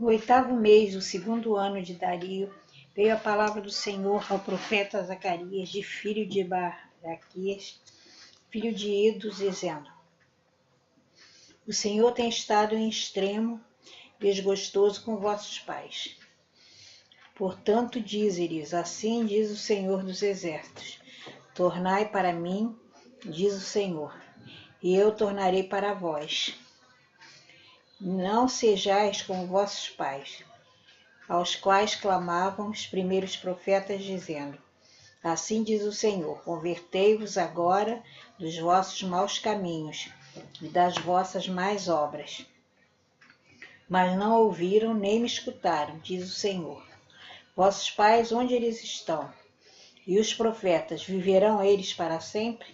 No 8º mês do 2º ano de Dario, veio a palavra do Senhor ao profeta Zacarias, filho de Baraquias, filho de Ido, dizendo: O Senhor tem estado em extremo desgostoso com vossos pais. Portanto, dize-lhes: assim diz o Senhor dos Exércitos: tornai para mim, diz o Senhor, e eu tornarei para vós. Não sejais como vossos pais, aos quais clamavam os primeiros profetas, dizendo: assim diz o Senhor, convertei-vos agora dos vossos maus caminhos e das vossas más obras. Mas não ouviram nem me escutaram, diz o Senhor. Vossos pais, onde eles estão? E os profetas, viverão eles para sempre?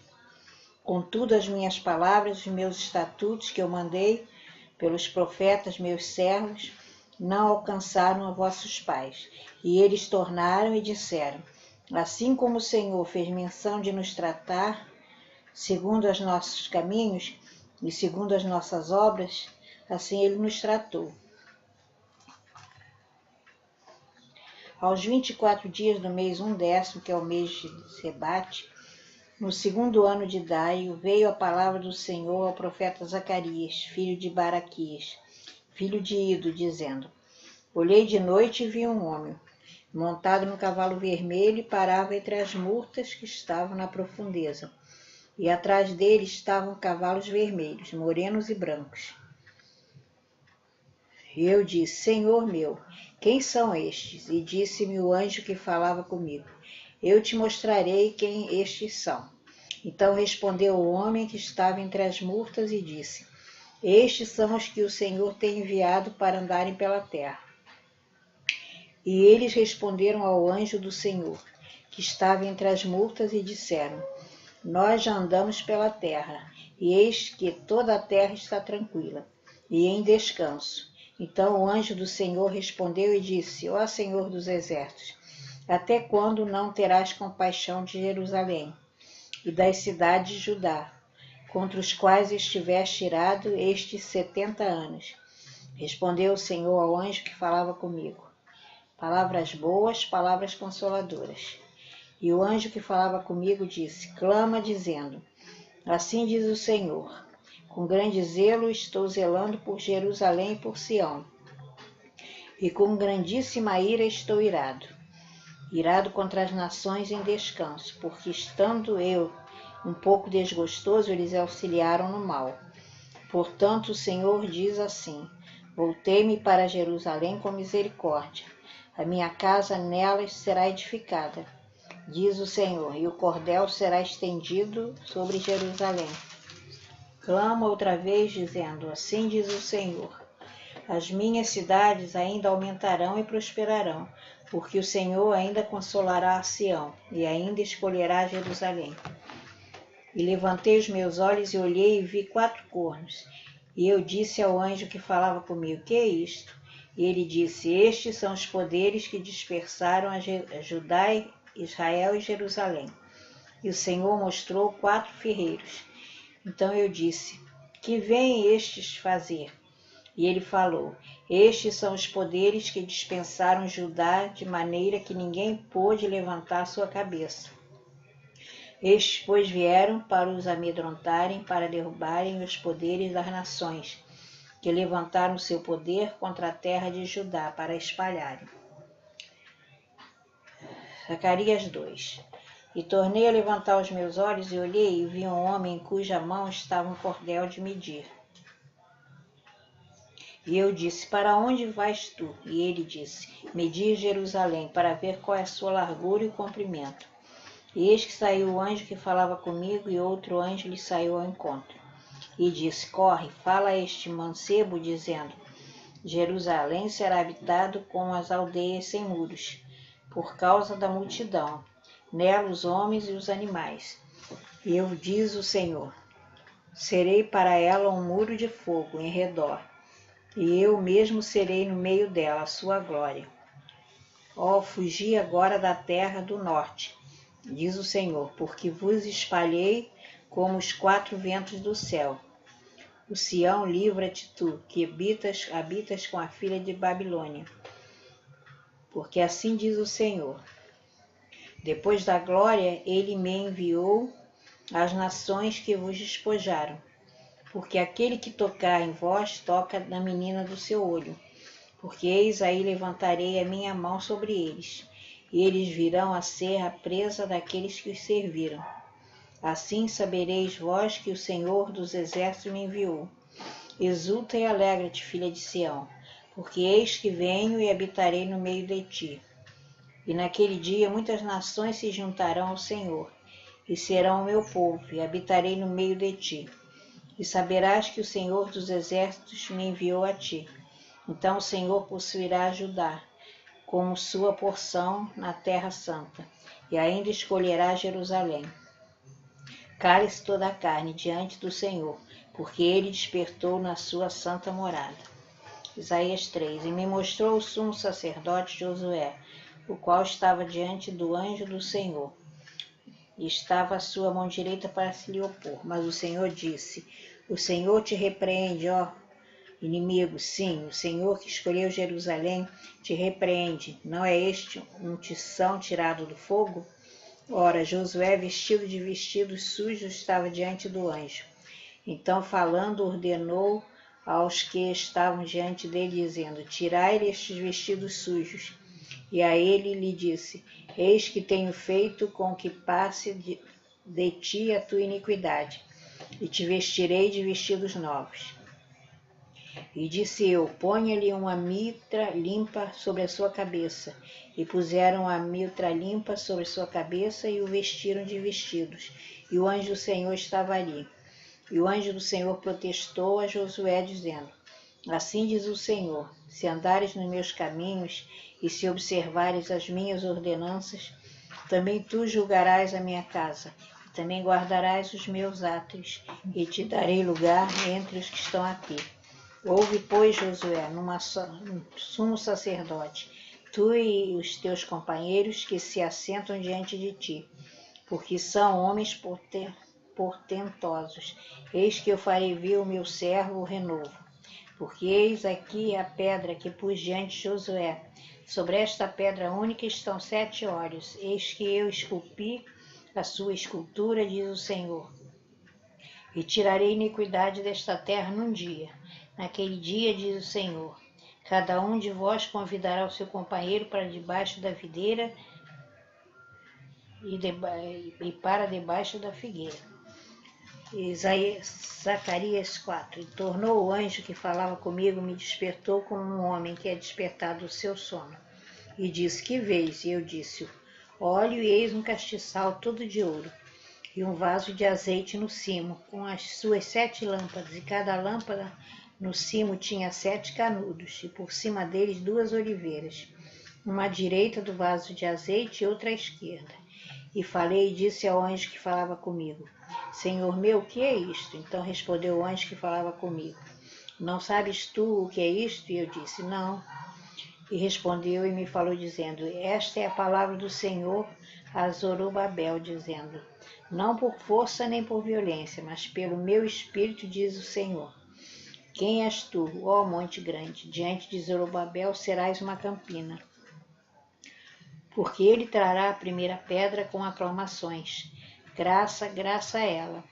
Contudo, as minhas palavras, os meus estatutos que eu mandei pelos profetas, meus servos, não alcançaram a vossos pais. E eles tornaram e disseram: assim como o Senhor fez menção de nos tratar, segundo os nossos caminhos e segundo as nossas obras, assim ele nos tratou. Aos 24 dias do mês 1/10, que é o mês de Sebate, no 2º ano de Dario, veio a palavra do Senhor ao profeta Zacarias, filho de Baraquias, filho de Ido, dizendo: olhei de noite e vi um homem, montado num cavalo vermelho, e parava entre as murtas que estavam na profundeza, e atrás dele estavam cavalos vermelhos, morenos e brancos. E eu disse: Senhor meu, quem são estes? E disse-me o anjo que falava comigo: eu te mostrarei quem estes são. Então respondeu o homem que estava entre as murtas e disse: estes são os que o Senhor tem enviado para andarem pela terra. E eles responderam ao anjo do Senhor, que estava entre as murtas, e disseram: nós já andamos pela terra, e eis que toda a terra está tranquila e em descanso. Então o anjo do Senhor respondeu e disse: ó Senhor dos Exércitos, até quando não terás compaixão de Jerusalém e das cidades de Judá, contra os quais estiveste irado estes 70 anos? Respondeu o Senhor ao anjo que falava comigo: palavras boas, palavras consoladoras. E o anjo que falava comigo disse: clama, dizendo: assim diz o Senhor, com grande zelo estou zelando por Jerusalém e por Sião, e com grandíssima ira estou irado contra as nações em descanso, porque estando eu um pouco desgostoso, eles auxiliaram no mal. Portanto, o Senhor diz assim: voltei-me para Jerusalém com misericórdia, a minha casa nelas será edificada, diz o Senhor, e o cordel será estendido sobre Jerusalém. Clama outra vez, dizendo: assim diz o Senhor, as minhas cidades ainda aumentarão e prosperarão, porque o Senhor ainda consolará a Sião e ainda escolherá Jerusalém. E levantei os meus olhos e olhei e vi 4 cornos. E eu disse ao anjo que falava comigo: que é isto? E ele disse: estes são os poderes que dispersaram a Judá, Israel e Jerusalém. E o Senhor mostrou 4 ferreiros. Então eu disse: que vêm estes fazer? E ele falou: estes são os poderes que dispensaram Judá, de maneira que ninguém pôde levantar sua cabeça. Estes, pois, vieram para os amedrontarem, para derrubarem os poderes das nações, que levantaram seu poder contra a terra de Judá, para espalharem. Zacarias 2. E tornei a levantar os meus olhos e olhei, e vi um homem em cuja mão estava um cordel de medir. E eu disse: para onde vais tu? E ele disse: medir Jerusalém, para ver qual é a sua largura e o comprimento. E eis que saiu o anjo que falava comigo, e outro anjo lhe saiu ao encontro. E disse: corre, fala a este mancebo, dizendo: Jerusalém será habitado como as aldeias sem muros, por causa da multidão, nela os homens e os animais. E eu, diz o Senhor, serei para ela um muro de fogo em redor, e eu mesmo serei no meio dela a sua glória. Ó, fugi agora da terra do norte, diz o Senhor, porque vos espalhei como os 4 ventos do céu. O Sião, livra-te tu, que habitas com a filha de Babilônia. Porque assim diz o Senhor: depois da glória, ele me enviou às nações que vos despojaram. Porque aquele que tocar em vós, toca na menina do seu olho. Porque eis aí levantarei a minha mão sobre eles, e eles virão a ser a presa daqueles que os serviram. Assim sabereis vós que o Senhor dos exércitos me enviou. Exulta e alegra-te, filha de Sião, porque eis que venho e habitarei no meio de ti. E naquele dia muitas nações se juntarão ao Senhor, e serão o meu povo, e habitarei no meio de ti. E saberás que o Senhor dos exércitos me enviou a ti. Então o Senhor possuirá Judá, como sua porção na terra santa, e ainda escolherá Jerusalém. Cale-se toda a carne diante do Senhor, porque ele despertou na sua santa morada. Isaías 3. E me mostrou o sumo sacerdote Josué, o qual estava diante do anjo do Senhor, e estava à sua mão direita para se lhe opor. Mas o Senhor disse: o Senhor te repreende, ó inimigo, sim, o Senhor que escolheu Jerusalém te repreende. Não é este um tição tirado do fogo? Ora, Josué, vestido de vestidos sujos, estava diante do anjo. Então, falando, ordenou aos que estavam diante dele, dizendo: tirai-lhe estes vestidos sujos. E a ele lhe disse: eis que tenho feito com que passe de ti a tua iniquidade, e te vestirei de vestidos novos. E disse eu: ponha-lhe uma mitra limpa sobre a sua cabeça. E puseram a mitra limpa sobre sua cabeça e o vestiram de vestidos. E o anjo do Senhor estava ali. E o anjo do Senhor protestou a Josué, dizendo: assim diz o Senhor: se andares nos meus caminhos e se observares as minhas ordenanças, também tu julgarás a minha casa, e também guardarás os meus átrios, e te darei lugar entre os que estão aqui. Ouve, pois, Josué, sumo sacerdote, tu e os teus companheiros que se assentam diante de ti, porque são homens portentosos. Eis que eu farei vir o meu servo o renovo. Porque eis aqui a pedra que pus diante de Josué. Sobre esta pedra única estão 7 olhos. Eis que eu esculpi a sua escultura, diz o Senhor. E tirarei iniquidade desta terra num dia. Naquele dia, diz o Senhor, cada um de vós convidará o seu companheiro para debaixo da videira e para debaixo da figueira. Zacarias 4. E tornou o anjo que falava comigo, me despertou como um homem que é despertado do seu sono. E disse: que vês? E eu disse: olho, e eis um castiçal todo de ouro, e um vaso de azeite no cimo, com as suas 7 lâmpadas, e cada lâmpada no cimo tinha 7 canudos, e por cima deles 2 oliveiras, uma à direita do vaso de azeite e outra à esquerda. E falei e disse ao anjo que falava comigo: Senhor meu, o que é isto? Então respondeu o anjo que falava comigo: não sabes tu o que é isto? E eu disse: não. E respondeu e me falou dizendo: esta é a palavra do Senhor a Zorobabel, dizendo: não por força nem por violência, mas pelo meu espírito, diz o Senhor. Quem és tu, ó monte grande? Diante de Zorobabel serás uma campina. Porque ele trará a primeira pedra com aclamações. Graça, graça a ela.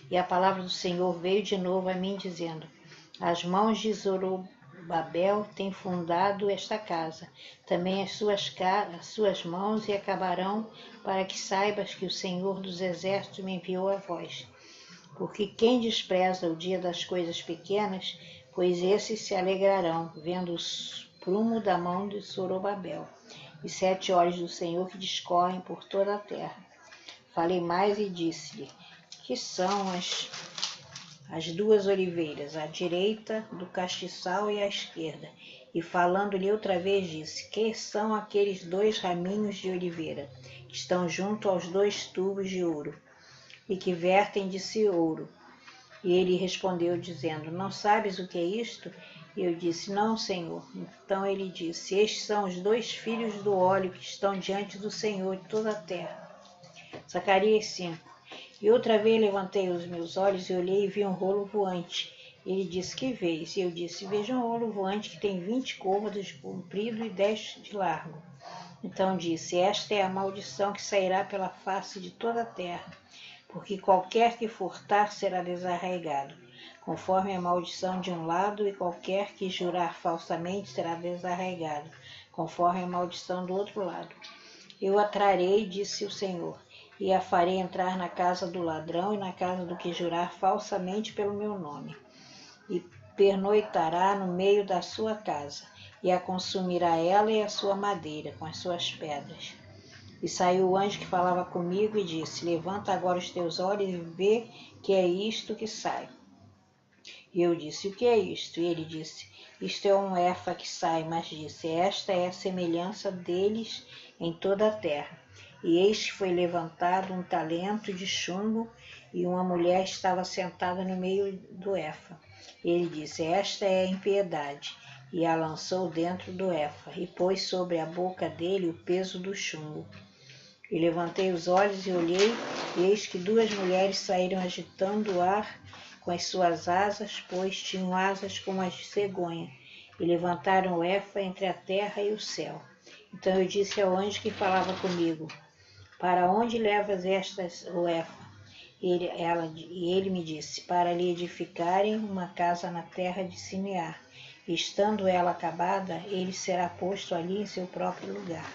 E a palavra do Senhor veio de novo a mim, dizendo: as mãos de Zorobabel têm fundado esta casa, também as suas mãos, e acabarão, para que saibas que o Senhor dos exércitos me enviou a vós. Porque quem despreza o dia das coisas pequenas, pois esses se alegrarão, vendo o prumo da mão de Zorobabel, e 7 olhos do Senhor que discorrem por toda a terra. Falei mais e disse-lhe: que são as 2 oliveiras, à direita do castiçal e à esquerda? E falando-lhe outra vez disse: que são aqueles 2 raminhos de oliveira, que estão junto aos 2 tubos de ouro, e que vertem de si ouro? E ele respondeu, dizendo: não sabes o que é isto? E eu disse: não, Senhor. Então ele disse: estes são os 2 filhos do óleo que estão diante do Senhor de toda a terra. Zacarias 5. E outra vez levantei os meus olhos e olhei e vi um rolo voante, Ele disse, que vês? E eu disse, vejo um rolo voante que tem 20 côvados de comprido e 10 de largo. Então disse, esta é a maldição que sairá pela face de toda a terra, porque qualquer que furtar será desarraigado, conforme a maldição de um lado, e qualquer que jurar falsamente será desarraigado, conforme a maldição do outro lado. Eu a trarei, disse o Senhor, e a farei entrar na casa do ladrão e na casa do que jurar falsamente pelo meu nome, e pernoitará no meio da sua casa, e a consumirá ela e a sua madeira, com as suas pedras. E saiu o anjo que falava comigo e disse, levanta agora os teus olhos e vê que é isto que sai. E eu disse, o que é isto? E ele disse, isto é um efa que sai, mas disse, esta é a semelhança deles em toda a terra. E eis que foi levantado um talento de chumbo, e uma mulher estava sentada no meio do efa. Ele disse, esta é a impiedade, e a lançou dentro do efa, e pôs sobre a boca dele o peso do chumbo. E levantei os olhos e olhei, e eis que 2 mulheres saíram agitando o ar com as suas asas, pois tinham asas como as de cegonha, e levantaram o efa entre a terra e o céu. Então eu disse ao anjo que falava comigo, para onde levas o efa? E ele me disse, para lhe edificarem uma casa na terra de Sinear. E estando ela acabada, ele será posto ali em seu próprio lugar.